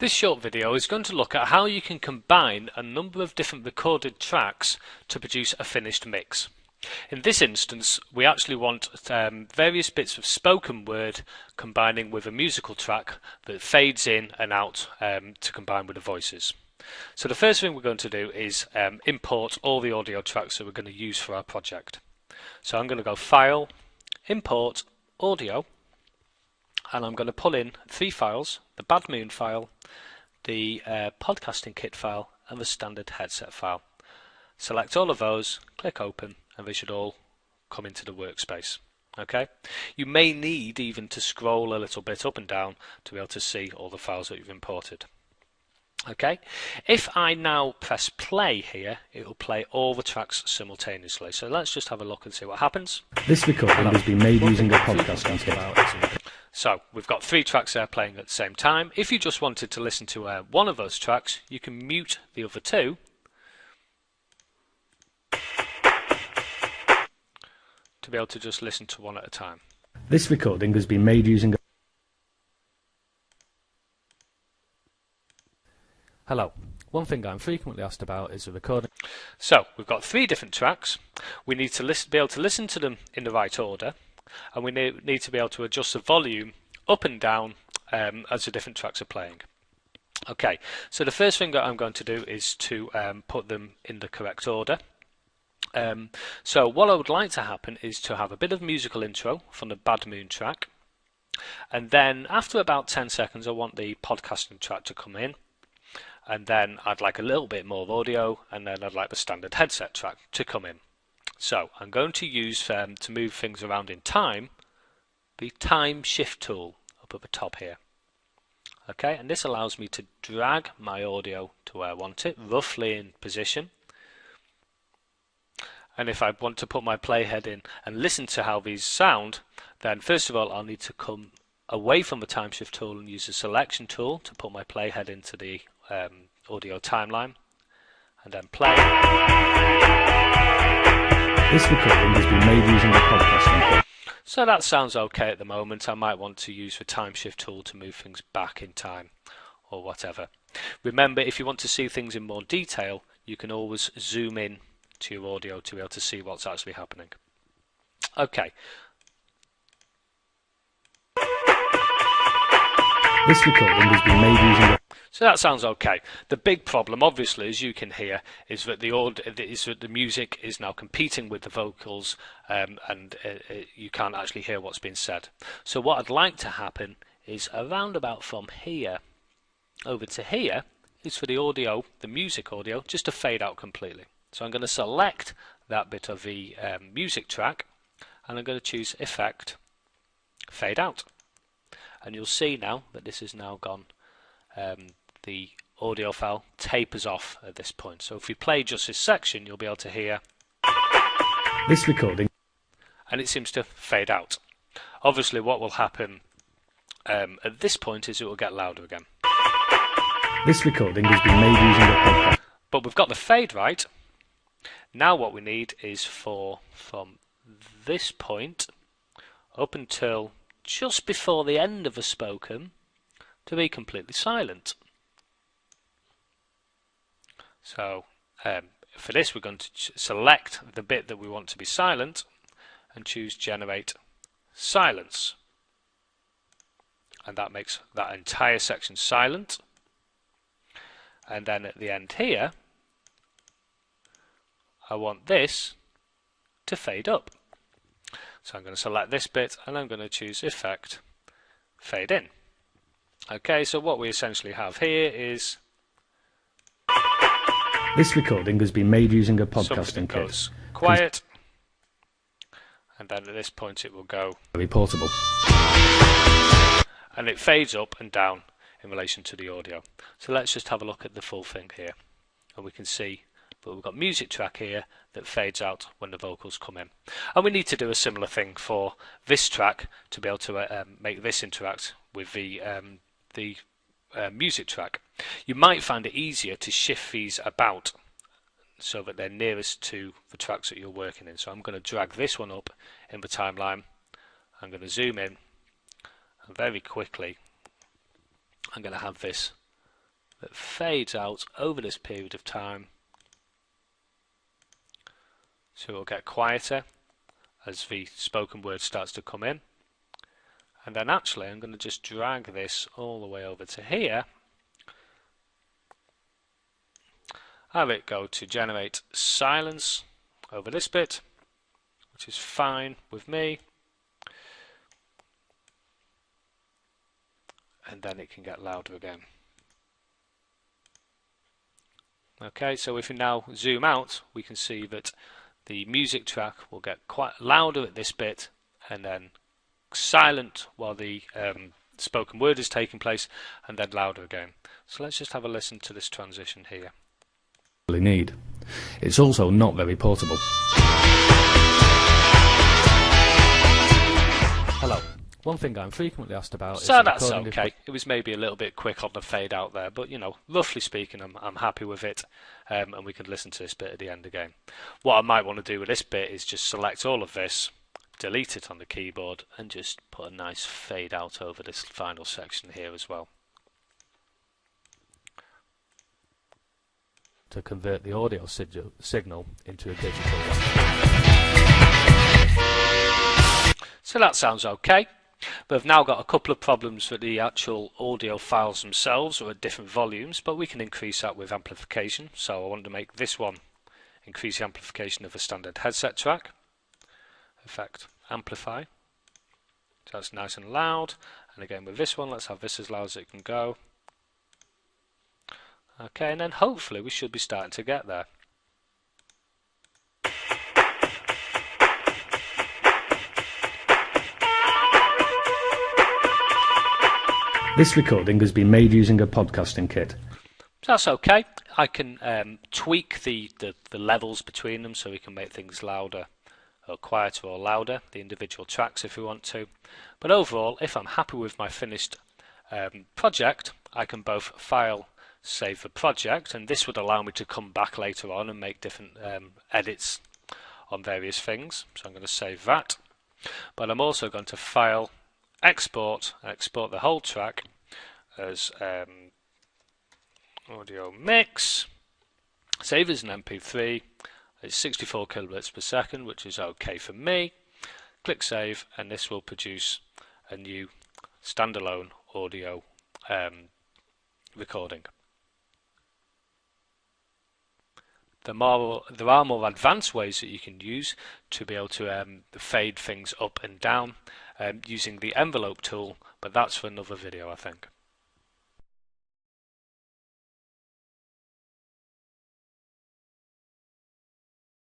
This short video is going to look at how you can combine a number of different recorded tracks to produce a finished mix. In this instance, we actually want various bits of spoken word combining with a musical track that fades in and out to combine with the voices. So the first thing we're going to do is import all the audio tracks that we're going to use for our project. So I'm going to go File, Import, Audio, and I'm going to pull in 3 files, the Bad Moon file, the podcasting kit file, and the standard headset file. Select all of those, click open, and they should all come into the workspace. Okay, you may need even to scroll a little bit up and down to be able to see all the files that you've imported. Okay, if I now press play here, it will play all the tracks simultaneously. So let's just have a look and see what happens. This recording has been made using a podcasting kit. So we've got 3 tracks there playing at the same time. If you just wanted to listen to one of those tracks, you can mute the other 2 to be able to just listen to one at a time. This recording has been made using a... Hello. One thing I'm frequently asked about is the recording. So we've got 3 different tracks. We need to be able to listen to them in the right order, and we need to be able to adjust the volume up and down as the different tracks are playing. Okay, so the first thing that I'm going to do is to put them in the correct order. So what I would like to happen is to have a bit of musical intro from the Bad Moon track, and then after about 10 seconds I want the podcasting track to come in, and then I'd like a little bit more audio, and then I'd like the standard headset track to come in. So I'm going to use to move things around in time the time shift tool up at the top here. Okay, and this allows me to drag my audio to where I want it, roughly in position. And if I want to put my playhead in and listen to how these sound, then first of all I'll need to come away from the time shift tool and use the selection tool to put my playhead into the audio timeline, and then play. This recording has been made using a podcasting kit. So that sounds okay at the moment. I might want to use the time shift tool to move things back in time or whatever. Remember, if you want to see things in more detail, you can always zoom in to your audio to be able to see what's actually happening. Okay. This recording has been made using a... So that sounds okay. The big problem, obviously, as you can hear, is that the music is now competing with the vocals, and you can't actually hear what's being said. So what I'd like to happen is around about from here over to here is for the audio, the music audio, just to fade out completely. So I'm going to select that bit of the music track, and I'm going to choose Effect, Fade Out. And you'll see now that this has now gone, the audio file tapers off at this point. So if we play just this section, you'll be able to hear this recording, and it seems to fade out. Obviously what will happen at this point is it will get louder again. This recording has been made using a podcast. But we've got the fade right. Now what we need is from this point up until just before the end of a spoken to be completely silent. So for this we're going to select the bit that we want to be silent and choose Generate Silence, and that makes that entire section silent. And then at the end here I want this to fade up. So I'm going to select this bit and I'm going to choose Effect, Fade In. Okay, so what we essentially have here is this recording has been made using a podcasting kit. Goes quiet, and then at this point it will go very portable, and it fades up and down in relation to the audio. So let's just have a look at the full thing here, and we can see that we've got music track here that fades out when the vocals come in. And we need to do a similar thing for this track to be able to make this interact with the music track. You might find it easier to shift these about so that they're nearest to the tracks that you're working in. So I'm going to drag this one up in the timeline. I'm going to zoom in, and very quickly I'm going to have this that fades out over this period of time. So it will get quieter as the spoken word starts to come in. And then actually I'm going to just drag this all the way over to here. Have it go to generate silence over this bit, which is fine with me. And then it can get louder again. Okay, so if we now zoom out, we can see that the music track will get quite louder at this bit and then silent while the spoken word is taking place, and then louder again. So let's just have a listen to this transition here. Need. It's also not very portable. Hello. One thing I'm frequently asked about is... So that's okay. It was maybe a little bit quick on the fade out there, but you know, roughly speaking, I'm happy with it, and we can listen to this bit at the end again. What I might want to do with this bit is just select all of this, delete it on the keyboard, and just put a nice fade out over this final section here as well. To convert the audio signal into a digital one. So that sounds okay. But I've now got a couple of problems with the actual audio files themselves, or at different volumes, but we can increase that with amplification. So I want to make this one increase the amplification of a standard headset track. Effect, amplify. So that's nice and loud. And again with this one, let's have this as loud as it can go. Okay, and then hopefully we should be starting to get there. This recording has been made using a podcasting kit. That's okay. I can tweak the levels between them so we can make things louder or quieter or louder, the individual tracks if we want to. But overall, if I'm happy with my finished project, I can both file, save the project, and this would allow me to come back later on and make different edits on various things. So I'm going to save that. But I'm also going to file, export the whole track as audio mix, save as an MP3. It's 64 kilobits per second, which is okay for me. Click save, and this will produce a new standalone audio recording. There are more advanced ways that you can use to be able to fade things up and down using the envelope tool, but that's for another video, I think.